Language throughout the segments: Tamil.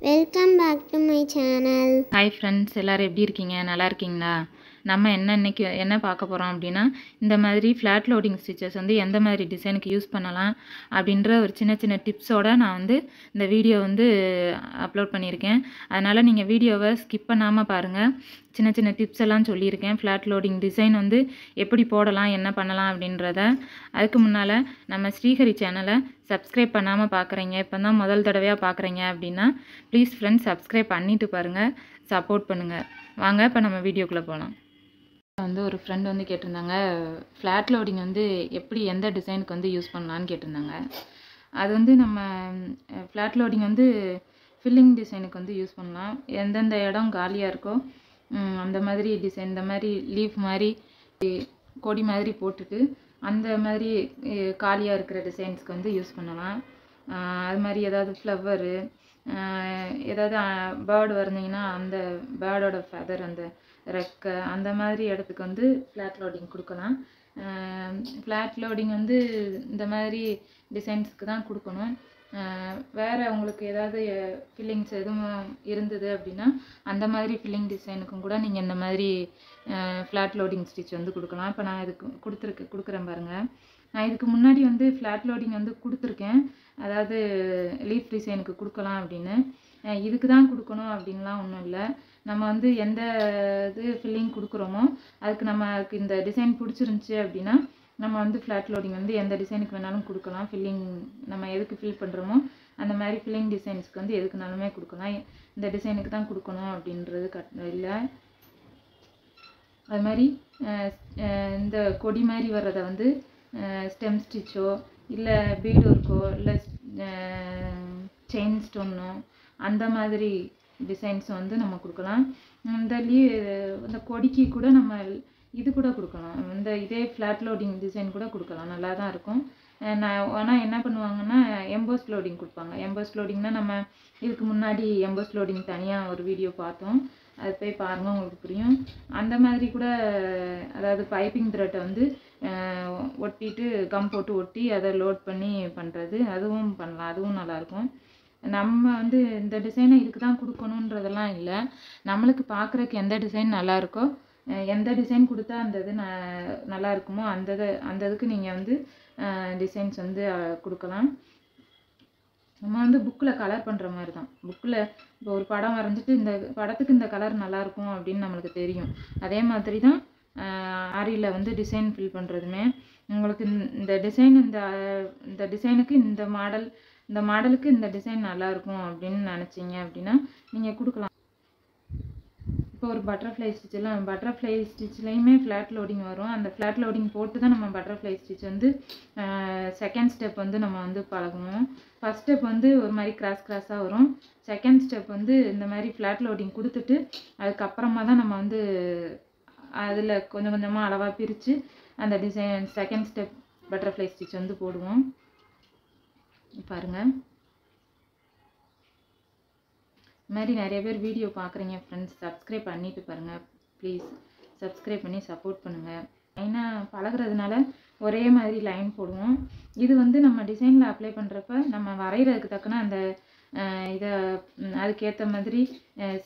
Welcome back to my channel. Hi friends, எல்லோரும் எப்படி இருக்கீங்க? நல்லா இருக்கீங்களா? நம்ம இன்னைக்கு என்ன பார்க்க போகிறோம் அப்படின்னா, இந்த மாதிரி ஃப்ளாட் லோடிங் ஸ்டிச்சஸ் வந்து எந்த மாதிரி டிசைனுக்கு யூஸ் பண்ணலாம் அப்படின்ற ஒரு சின்ன சின்ன டிப்ஸோடு நான் வந்து இந்த வீடியோ வந்து அப்லோட் பண்ணியிருக்கேன். அதனால் நீங்கள் வீடியோவை ஸ்கிப் பண்ணாமல் பாருங்கள். சின்ன சின்ன டிப்ஸ் எல்லாம் சொல்லியிருக்கேன். ஃப்ளாட் லோடிங் டிசைன் வந்து எப்படி போடலாம், என்ன பண்ணலாம் அப்படின்றத. அதுக்கு முன்னால் நம்ம ஸ்ரீஹரி சேனலை சப்ஸ்கிரைப் பண்ணாமல் பார்க்குறீங்க, இப்போ தான் முதல் தடவையாக பார்க்குறீங்க அப்படின்னா ப்ளீஸ் ஃப்ரெண்ட்ஸ் சப்ஸ்கிரைப் பண்ணிவிட்டு பாருங்கள், சப்போர்ட் பண்ணுங்கள். வாங்க இப்போ நம்ம வீடியோக்குள்ளே போகலாம். வந்து ஒரு ஃப்ரெண்ட் வந்து கேட்டிருந்தாங்க, ஃப்ளாட் லோடிங் வந்து எப்படி எந்த டிசைனுக்கு வந்து யூஸ் பண்ணலான்னு கேட்டிருந்தாங்க. அது வந்து நம்ம ஃப்ளாட் லோடிங் வந்து ஃபில்லிங் டிசைனுக்கு வந்து யூஸ் பண்ணலாம். எந்தெந்த இடம் காலியாக இருக்கோ அந்த மாதிரி டிசைன், இந்த மாதிரி லீஃப் மாதிரி கொடி மாதிரி போட்டுட்டு அந்த மாதிரி காலியாக இருக்கிற டிசைன்ஸ்க்கு வந்து யூஸ் பண்ணலாம். அது மாதிரி ஏதாவது ஃப்ளவரு, ஏதாவது பேர்டு வரைஞ்சிங்கன்னா அந்த பேர்டோட ஃபெதர், அந்த ரெக்கை, அந்த மாதிரி இடத்துக்கு வந்து ஃப்ளாட் லோடிங் கொடுக்கலாம். ஃப்ளாட் லோடிங் வந்து இந்த மாதிரி டிசைன்ஸுக்கு தான் கொடுக்கணும். வேறு உங்களுக்கு ஏதாவது ஃபில்லிங்ஸ் எதுவும் இருந்தது அப்படின்னா அந்த மாதிரி ஃபில்லிங் டிசைனுக்கும் கூட நீங்கள் இந்த மாதிரி ஃப்ளாட் லோடிங் ஸ்டிச் வந்து கொடுக்கலாம். இப்போ நான் இதுக்கு கொடுக்குறேன் பாருங்கள். நான் இதுக்கு முன்னாடி வந்து ஃப்ளாட் லோடிங் வந்து கொடுத்துருக்கேன், அதாவது லீஃப் டிசைனுக்கு கொடுக்கலாம் அப்படின்னு. இதுக்கு தான் கொடுக்கணும் அப்படின்லாம் ஒன்றும் இல்லை. நம்ம வந்து எந்த இது ஃபில்லிங் கொடுக்குறோமோ அதுக்கு நமக்கு இந்த டிசைன் பிடிச்சிருந்துச்சி அப்படின்னா நம்ம வந்து ஃப்ளாட் லோடிங் வந்து எந்த டிசைனுக்கு வேணாலும் கொடுக்கலாம். ஃபில்லிங் நம்ம எதுக்கு ஃபில் பண்ணுறோமோ அந்த மாதிரி ஃபில்லிங் டிசைன்ஸ்க்கு வந்து எதுக்குனாலுமே கொடுக்கலாம். இந்த டிசைனுக்கு தான் கொடுக்கணும் அப்படின்றது இல்லை. அது மாதிரி இந்த கொடி மாதிரி வர்றதை வந்து ஸ்டெம் ஸ்டிச்சோ இல்லை பீடு ஒர்க்கோ இல்லை செயின் ஸ்டோனோ அந்த மாதிரி டிசைன்ஸ் வந்து நம்ம கொடுக்கலாம். இந்த கொடிக்கு கூட நம்ம இது கூட கொடுக்கலாம், இதே ஃப்ளாட் லோடிங் டிசைன் கூட கொடுக்கலாம், நல்லா தான் இருக்கும். ஆனால் என்ன பண்ணுவாங்கன்னா எம்போஸ் லோடிங் கொடுப்பாங்க. எம்போஸ் லோடிங்னா நம்ம இதுக்கு முன்னாடி எம்போஸ் லோடிங் தனியாக ஒரு வீடியோ பார்த்தோம், அது போய் பாருங்கள், உங்களுக்கு புரியும். அந்த மாதிரி கூட, அதாவது பைப்பிங் த்ரெட்டை வந்து ஒட்டிட்டு கம் போட்டு ஒட்டி அதை லோட் பண்ணி பண்ணுறது, அதுவும் பண்ணலாம், அதுவும் நல்லாயிருக்கும். நம்ம வந்து இந்த டிசைனை இதுக்கு தான் கொடுக்கணுன்றதெல்லாம் இல்லை. நம்மளுக்கு பார்க்குறக்கு எந்த டிசைன் நல்லா இருக்கோ, எந்த டிசைன் கொடுத்தா அந்த இது நல்லா இருக்குமோ அந்த இதுக்கு நீங்கள் வந்து டிசைன்ஸ் வந்து கொடுக்கலாம். நம்ம வந்து புக்கில் கலர் பண்ணுற மாதிரி தான். புக்கில் இப்போ ஒரு படம் வரைஞ்சிட்டு இந்த படத்துக்கு இந்த கலர் நல்லாயிருக்கும் அப்படின்னு நம்மளுக்கு தெரியும். அதே மாதிரி தான் ஆரியில் வந்து டிசைன் ஃபில் பண்ணுறதுமே. உங்களுக்கு இந்த டிசைன் இந்த டிசைனுக்கு இந்த மாடலுக்கு இந்த டிசைன் நல்லாயிருக்கும் அப்படின்னு நினச்சிங்க அப்படின்னா நீங்கள் கொடுக்கலாம். இப்போ ஒரு பட்டர்ஃப்ளை ஸ்டிச்லையுமே ஃப்ளாட் லோடிங் வரும். அந்த ஃப்ளாட் லோடிங் போட்டு தான் நம்ம பட்டர்ஃப்ளை ஸ்டிச் வந்து செகண்ட் ஸ்டெப் வந்து நம்ம வந்து பழகுவோம். ஃபஸ்ட் ஸ்டெப் வந்து ஒரு மாதிரி கிராஸாக வரும். செகண்ட் ஸ்டெப் வந்து இந்த மாதிரி ஃப்ளாட் லோடிங் கொடுத்துட்டு அதுக்கப்புறமா தான் நம்ம வந்து அதில் கொஞ்சம் கொஞ்சமாக அளவாக பிரித்து அந்த design second step butterfly stitch வந்து போடுவோம். பாருங்கள், இது மாதிரி நிறைய பேர் வீடியோ பார்க்குறீங்க ஃப்ரெண்ட்ஸ், சப்ஸ்கிரைப் பண்ணிவிட்டு பாருங்கள் ப்ளீஸ். சப்ஸ்கிரைப் பண்ணி சப்போர்ட் பண்ணுங்கள். ஏன்னா பழகிறதுனால ஒரே மாதிரி லைன் போடுவோம். இது வந்து நம்ம டிசைனில் அப்ளை பண்ணுறப்ப நம்ம வரைகிறதுக்கு தக்கன அந்த இதை அதுக்கேற்ற மாதிரி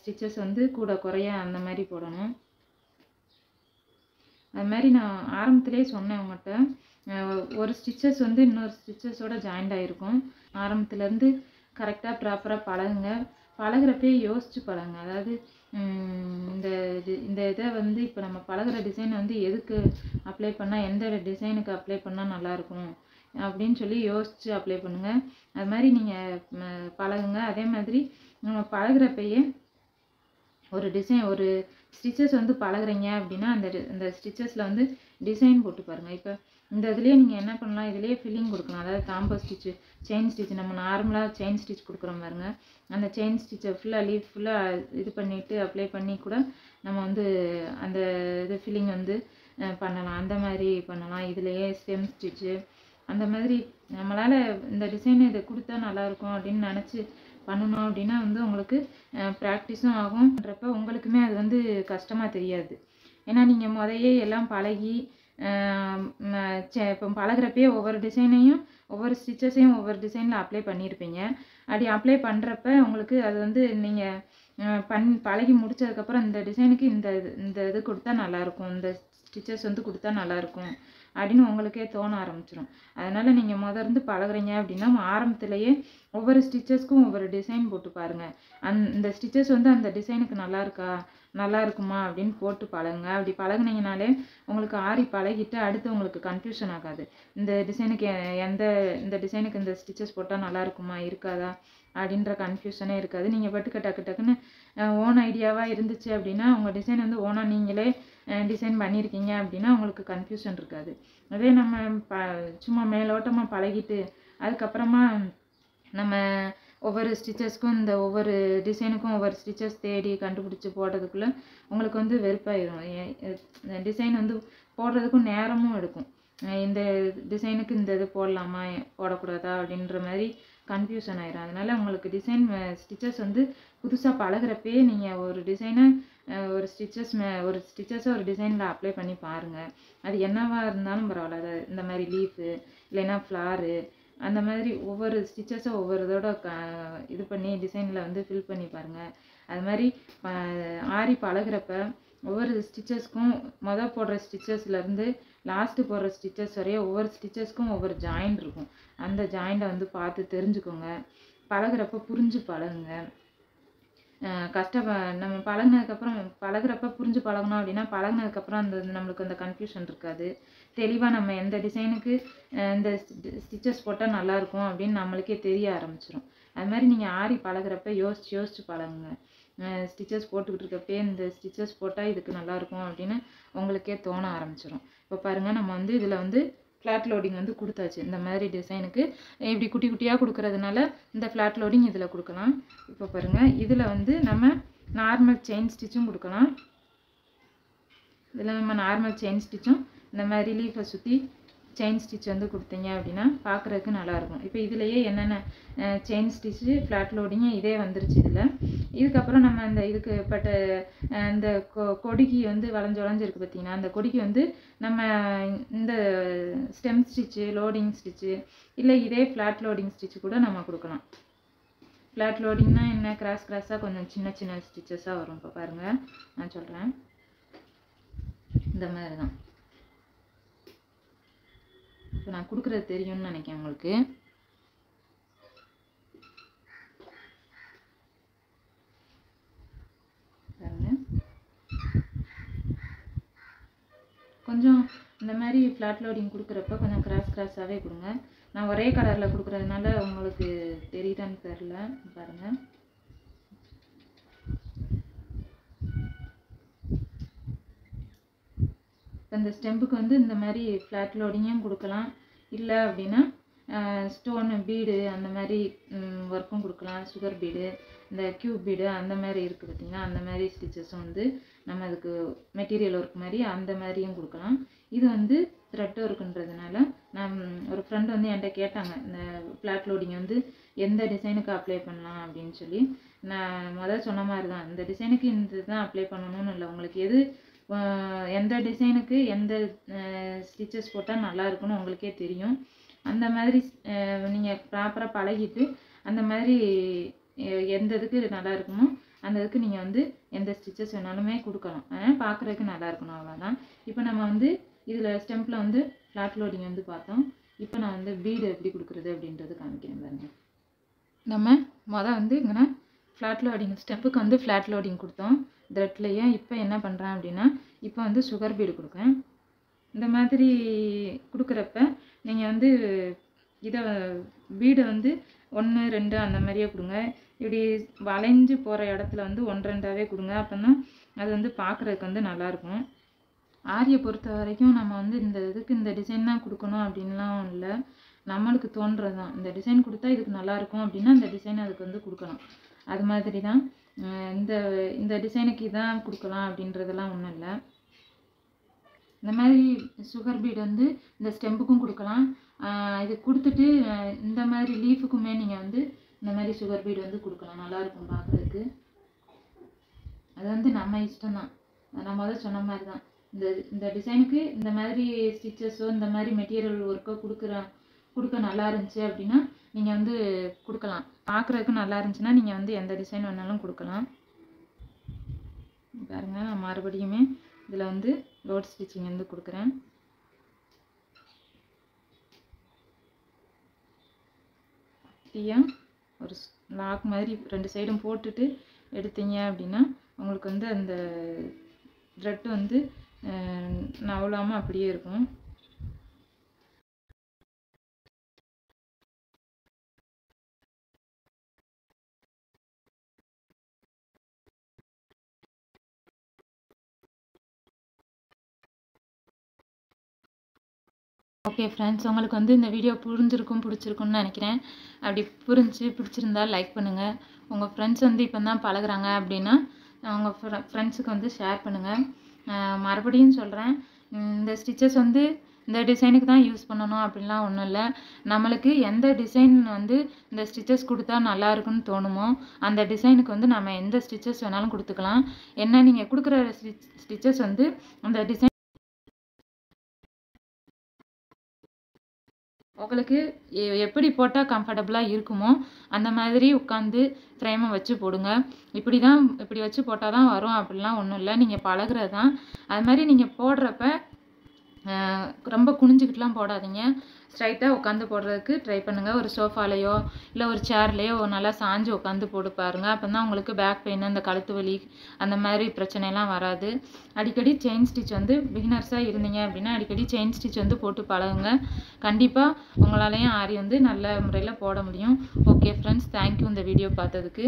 ஸ்டிச்சஸ் வந்து கூட குறைய அந்த மாதிரி போடணும். அது மாதிரி நான் ஆரம்பத்திலே சொன்னேன் உங்கள்கிட்ட, ஒரு ஸ்டிச்சஸ் வந்து இன்னொரு ஸ்டிச்சஸோட ஜாயிண்ட் ஆகிருக்கும். ஆரம்பத்துலேருந்து கரெக்டாக ப்ராப்பராக பழகுங்க. பழகிறப்பே யோசித்து பழகுங்க. அதாவது இந்த இதை வந்து இப்போ நம்ம பழகிற டிசைன் வந்து எதுக்கு அப்ளை பண்ணால், எந்த டிசைனுக்கு அப்ளை பண்ணால் நல்லாயிருக்கும் அப்படின்னு சொல்லி யோசித்து அப்ளை பண்ணுங்கள். அது மாதிரி நீங்கள் பழகுங்க. அதே மாதிரி நம்ம பழகிறப்பயே ஒரு ஸ்டிச்சஸ் வந்து பழகுறீங்க அப்படின்னா அந்த ஸ்டிச்சஸில் வந்து டிசைன் போட்டு பாருங்கள். இப்போ இந்த இதுலேயே நீங்கள் என்ன பண்ணலாம், இதுலேயே ஃபில்லிங் கொடுக்கலாம். அதாவது தாம்போ ஸ்டிச்சு, செயின் ஸ்டிச், நம்ம நார்மலாக செயின் ஸ்டிச் கொடுக்குறோம் பாருங்கள், அந்த செயின் ஸ்டிச்சை ஃபுல்லாக இது பண்ணிவிட்டு அப்ளை பண்ணி கூட நம்ம வந்து அந்த இது ஃபில்லிங் வந்து பண்ணலாம். அந்த மாதிரி பண்ணலாம். இதுலேயே ஸ்டெம் ஸ்டிச்சு அந்த மாதிரி நம்மளால் இந்த டிசைன் இதை கொடுத்தா நல்லாயிருக்கும் அப்படின்னு நினச்சி பண்ணணும் அப்படின்னா வந்து உங்களுக்கு ப்ராக்டிஸும் ஆகும்ன்றப்ப உங்களுக்குமே அது வந்து கஷ்டமாக தெரியாது. ஏன்னா நீங்கள் முதையே எல்லாம் பழகி இப்போ பழகிறப்பே ஒவ்வொரு டிசைனையும் ஒவ்வொரு ஸ்டிச்சஸையும் ஒவ்வொரு டிசைனில் அப்ளை பண்ணியிருப்பீங்க. அப்படி அப்ளை பண்ணுறப்ப உங்களுக்கு அது வந்து நீங்கள் பழகி முடிச்சதுக்கப்புறம் இந்த டிசைனுக்கு இந்த இது கொடுத்தா நல்லாயிருக்கும், இந்த ஸ்டிச்சஸ் வந்து கொடுத்தா நல்லாயிருக்கும் அப்படின்னு உங்களுக்கே தோண ஆரம்பிச்சிடும். அதனால் நீங்கள் இருந்து பழகுறீங்க அப்படின்னா ஆரம்பத்துலேயே ஒவ்வொரு ஸ்டிச்சஸ்க்கும் ஒவ்வொரு டிசைன் போட்டு பாருங்கள். இந்த ஸ்டிச்சஸ் வந்து அந்த டிசைனுக்கு நல்லா இருக்குமா அப்படின்னு போட்டு பழகுங்க. அப்படி பழகுனீங்கனாலே உங்களுக்கு ஆரி பழகிட்டு அடுத்து உங்களுக்கு கன்ஃபியூஷன் ஆகாது. இந்த டிசைனுக்கு இந்த டிசைனுக்கு இந்த ஸ்டிச்சஸ் போட்டால் நல்லா இருக்குமா இருக்காதா அப்படின்ற கன்ஃபியூஷனே இருக்காது. நீங்கள் பாட்டுக்கு டக்குன்னு ஓன் ஐடியாவாக இருந்துச்சு அப்படின்னா உங்கள் டிசைன் வந்து ஓனாக நீங்களே டிசைன் பண்ணியிருக்கீங்க அப்படின்னா உங்களுக்கு கன்ஃபியூஷன் இருக்காது. அதே நம்ம சும்மா மேலோட்டமாக பழகிட்டு அதுக்கப்புறமா நம்ம ஒவ்வொரு ஸ்டிச்சஸ்க்கும் ஒவ்வொரு டிசைனுக்கும் ஒவ்வொரு ஸ்டிச்சஸ் தேடி கண்டுபிடிச்சி போடுறதுக்குள்ளே உங்களுக்கு வந்து வெறுப்பாயிடும். டிசைன் வந்து போடுறதுக்கும் நேரமும் எடுக்கும். இந்த டிசைனுக்கு இந்த இது போடலாமா போடக்கூடாதா அப்படின்ற மாதிரி கன்ஃபியூஷன் ஆயிடும். அதனால் உங்களுக்கு ஸ்டிச்சஸ் வந்து புதுசாக பழகிறப்பே நீங்கள் ஒரு டிசைனை ஒரு ஸ்டிச்சஸை ஒரு டிசைனில் அப்ளை பண்ணி பாருங்கள். அது என்னவா இருந்தாலும் பரவாயில்ல. இந்த மாதிரி லீஃபு இல்லைன்னா ஃப்ளாரு அந்த மாதிரி ஒவ்வொரு ஸ்டிச்சஸை ஒவ்வொரு இதோட இது பண்ணி டிசைனில் வந்து ஃபில் பண்ணி பாருங்கள். அது மாதிரி ஆரி பழகிறப்ப ஒவ்வொரு ஸ்டிச்சஸ்க்கும் போடுற ஸ்டிச்சஸ்லேருந்து லாஸ்ட்டு போடுற ஸ்டிச்சஸ் வரைய ஒவ்வொரு ஸ்டிச்சஸ்க்கும் ஒவ்வொரு ஜாயிண்ட் இருக்கும். அந்த ஜாயிண்ட்டை வந்து பார்த்து தெரிஞ்சுக்கோங்க. பழகிறப்ப புரிஞ்சு பழகுங்க. நம்ம பழகுறப்ப புரிஞ்சு பழகணும் அப்படின்னா பழகினதுக்கப்புறம் நம்மளுக்கு அந்த கன்ஃபியூஷன் இருக்காது. தெளிவாக நம்ம எந்த டிசைனுக்கு இந்த ஸ்டிச்சஸ் போட்டால் நல்லாயிருக்கும் அப்படின்னு நம்மளுக்கே தெரிய ஆரம்பிச்சிடும். அது மாதிரி நீங்கள் ஆரி பழகிறப்ப யோசிச்சு பழகுங்க. ஸ்டிச்சஸ் போட்டுக்கிட்டு இருக்கப்பே இந்த ஸ்டிச்சஸ் போட்டால் இதுக்கு நல்லாயிருக்கும் அப்படின்னு உங்களுக்கே தோண ஆரம்பிச்சிடும். இப்போ பாருங்கள், நம்ம வந்து இதில் வந்து ஃப்ளாட் லோடிங் வந்து கொடுத்தாச்சு. இந்த மாதிரி டிசைனுக்கு இப்படி குட்டி குட்டியாக கொடுக்கறதுனால இந்த ஃப்ளாட் லோடிங் இதில் கொடுக்கலாம். இப்போ பாருங்கள், இதில் வந்து நம்ம நார்மல் செயின் ஸ்டிச்சும் கொடுக்கலாம். இதில் நம்ம நார்மல் செயின் ஸ்டிச்சும் இந்த மாதிரி லீஃபை சுற்றி செயின் ஸ்டிச் வந்து கொடுத்தீங்க அப்படின்னா பார்க்குறதுக்கு நல்லாயிருக்கும். இப்போ இதுலேயே என்னென்ன செயின் ஸ்டிச்சு ஃப்ளாட் லோடிங்கு இதே வந்துருச்சு. இதுக்கப்புறம் நம்ம இதுக்கு பட்ட இந்த கொடிக்கு வந்து வளைஞ்சிருக்கு பார்த்தீங்கன்னா, அந்த கொடிக்கு வந்து நம்ம இந்த ஸ்டெம் ஸ்டிச்சு லோடிங் ஸ்டிச்சு இல்லை இதே ஃப்ளாட் லோடிங் ஸ்டிச்சு கூட நம்ம கொடுக்கலாம். ஃப்ளாட் லோடிங்னா என்ன, கிராஸாக கொஞ்சம் சின்ன ஸ்டிச்சஸாக வரும். இப்போ பாருங்கள், நான் சொல்கிறேன். இந்த மாதிரி தான் இப்போ நான் கொடுக்குறது தெரியும்னு நினைக்கிறேன் உங்களுக்கு. பாருங்க, கொஞ்சம் இந்த மாதிரி ஃப்ளாட் லோடிங் கொடுக்குறப்ப கொஞ்சம் கிராஸாகவே கொடுங்க. நான் ஒரே கலரில் கொடுக்குறதுனால உங்களுக்கு தெரியுதான்னு தெரில. பாருங்கள், இந்த ஸ்டெம்புக்கு வந்து இந்த மாதிரி ஃப்ளாட் லோடிங்கும் கொடுக்கலாம். இல்லை அப்படின்னா ஸ்டோனு பீடு அந்த மாதிரி ஒர்க்கும் கொடுக்கலாம். சுகர் பீடு, இந்த கியூப் பீடு அந்த மாதிரி இருக்குது பார்த்திங்கன்னா, அந்த மாதிரி ஸ்டிச்சஸும் வந்து நம்ம அதுக்கு மெட்டீரியல் ஒர்க் மாதிரி அந்த மாதிரியும் கொடுக்கலாம். இது வந்து த்ரெட் ஒர்க்குன்றதுனால நான் ஒரு ஃப்ரெண்டு வந்து என்கிட்ட கேட்டாங்க, இந்த ஃப்ளாட் லோடிங் வந்து எந்த டிசைனுக்கு அப்ளை பண்ணலாம் அப்படின்னு சொல்லி. நான் சொன்ன மாதிரி தான், இந்த டிசைனுக்கு இந்த தான் அப்ளை பண்ணணும்னு இல்லை, உங்களுக்கு எந்த டிசைனுக்கு எந்த ஸ்டிச்சஸ் போட்டால் நல்லா இருக்குன்னு உங்களுக்கே தெரியும். அந்த மாதிரி நீங்கள் ப்ராப்பராக பழகிட்டு அந்த மாதிரி எந்த இதுக்கு நல்லா இருக்குமோ அந்த இதுக்கு நீங்கள் வந்து எந்த ஸ்டிச்சஸ் வேணாலுமே கொடுக்கலாம். அதனால் பார்க்குறதுக்கு நல்லா இருக்கணும், அவ்வளோதான். இப்போ நம்ம வந்து இதில் ஸ்டெம்பில் வந்து ஃப்ளாட் லோடிங் வந்து பார்த்தோம். இப்போ நான் வந்து பீடு எப்படி கொடுக்குறது அப்படின்றது காமிக்கிறேன் பாருங்கள். நம்ம வந்து இங்கே ஃப்ளாட் லோடிங் ஸ்டெப்புக்கு வந்து ஃப்ளாட் லோடிங் கொடுத்தோம் த்ரெட்லேயே. இப்போ என்ன பண்ணுறேன் அப்படின்னா, இப்போ வந்து சுகர் பீடு கொடுக்கேன். இந்த மாதிரி கொடுக்குறப்ப நீங்கள் வந்து இதை பீடை வந்து 1 2 அந்த மாதிரியே கொடுங்க. இப்படி வளைஞ்சு போகிற இடத்துல வந்து 1 2ஆகவே கொடுங்க. அப்போ தான் அது வந்து பார்க்குறதுக்கு வந்து நல்லாயிருக்கும். ஆரியை பொறுத்த வரைக்கும் நம்ம வந்து இந்த டிசைன் தான் கொடுக்கணும் அப்படின்லாம் இல்லை, நம்மளுக்கு தோன்றது தான். இந்த டிசைன் கொடுத்தா இதுக்கு நல்லாயிருக்கும் அப்படின்னா இந்த டிசைன் அதுக்கு வந்து கொடுக்கலாம். அது மாதிரி தான் இந்த டிசைனுக்கு இதான் கொடுக்கலாம் அப்படின்றதெல்லாம் ஒன்றும் இல்லை. இந்த மாதிரி சுகர் பீடு வந்து இந்த ஸ்டெம்புக்கும் கொடுக்கலாம். இது கொடுத்துட்டு இந்த மாதிரி லீஃபுக்குமே நீங்கள் வந்து இந்த மாதிரி சுகர் பீடு வந்து கொடுக்கலாம், நல்லாயிருக்கும் பார்க்குறதுக்கு. அது வந்து நம்ம இஷ்டம் தான். நான் சொன்ன மாதிரி தான், இந்த இந்த டிசைனுக்கு இந்த மாதிரி ஸ்டிச்சஸோ இந்த மாதிரி மெட்டீரியல் ஒர்க்கோ கொடுக்க நல்லா இருந்துச்சு அப்படின்னா நீங்கள் வந்து கொடுக்கலாம். பார்க்குறதுக்கு நல்லா இருந்துச்சுன்னா நீங்கள் வந்து எந்த டிசைன் வேணாலும் கொடுக்கலாம். பாருங்கள், நான் மறுபடியுமே இதில் வந்து லோட் ஸ்டிச்சிங் வந்து கொடுக்குறேன். ஒரு லாக் மாதிரி 2 சைடும் போட்டுட்டு எடுத்தீங்க அப்படின்னா உங்களுக்கு வந்து அந்த த்ரெட் வந்து நவலாமல் அப்படியே இருக்கும். ஓகே ஃப்ரெண்ட்ஸ், உங்களுக்கு வந்து இந்த வீடியோ பிடிச்சிருக்குன்னு நினைக்கிறேன். அப்படி பிடிச்சிருந்தா லைக் பண்ணுங்கள். உங்கள் ஃப்ரெண்ட்ஸ் வந்து இப்போ தான் பழகுறாங்க அப்படின்னா உங்கள் ஃப்ரெண்ட்ஸுக்கு வந்து ஷேர் பண்ணுங்கள். மறுபடியும் சொல்கிறேன், இந்த ஸ்டிச்சஸ் வந்து இந்த டிசைனுக்கு தான் யூஸ் பண்ணணும் அப்படின்லாம் ஒன்றும் இல்லை. நம்மளுக்கு எந்த டிசைன் வந்து இந்த ஸ்டிச்சஸ் கொடுத்தா நல்லா இருக்குன்னு தோணுமோ அந்த டிசைனுக்கு வந்து நம்ம எந்த ஸ்டிச்சஸ் வேணாலும் கொடுத்துக்கலாம். என்ன நீங்கள் கொடுக்குற ஸ்டிச்சஸ் வந்து அந்த டிசைன் உங்களுக்கு எப்படி போட்டால் கம்ஃபர்டபுளாக இருக்குமோ அந்த மாதிரி உட்காந்து ஃப்ரேமை வச்சு போடுங்க. இப்படி வச்சு போட்டால் தான் வரும் அப்படிலாம் ஒன்றும் இல்லை, நீங்கள் பழகுறது தான். அது மாதிரி நீங்கள் போடுறப்ப ரொம்ப குனிஞ்சிக்கிட்டுலாம் போடாதீங்க. ஸ்ட்ரைட்டாக உட்காந்து போடுறதுக்கு ட்ரை பண்ணுங்கள். ஒரு சோஃபாலேயோ இல்லை ஒரு சேர்லேயோ நல்லா சாஞ்சு உட்காந்து போட்டு பாருங்கள். அப்போ தான் உங்களுக்கு பேக் பெயின், அந்த கழுத்து வலி அந்த மாதிரி பிரச்சனைலாம் வராது. அடிக்கடி செயின் ஸ்டிச் வந்து பிகினர்ஸாக இருந்தீங்க அப்படின்னா அடிக்கடி செயின் ஸ்டிச் வந்து போட்டு பழகுங்க. கண்டிப்பாக உங்களாலேயும் ஆரி வந்து நல்ல முறையில் போட முடியும். ஓகே ஃப்ரெண்ட்ஸ், தேங்க்யூ இந்த வீடியோ பார்த்ததுக்கு.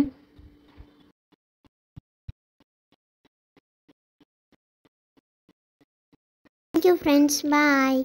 Thank you friends. Bye.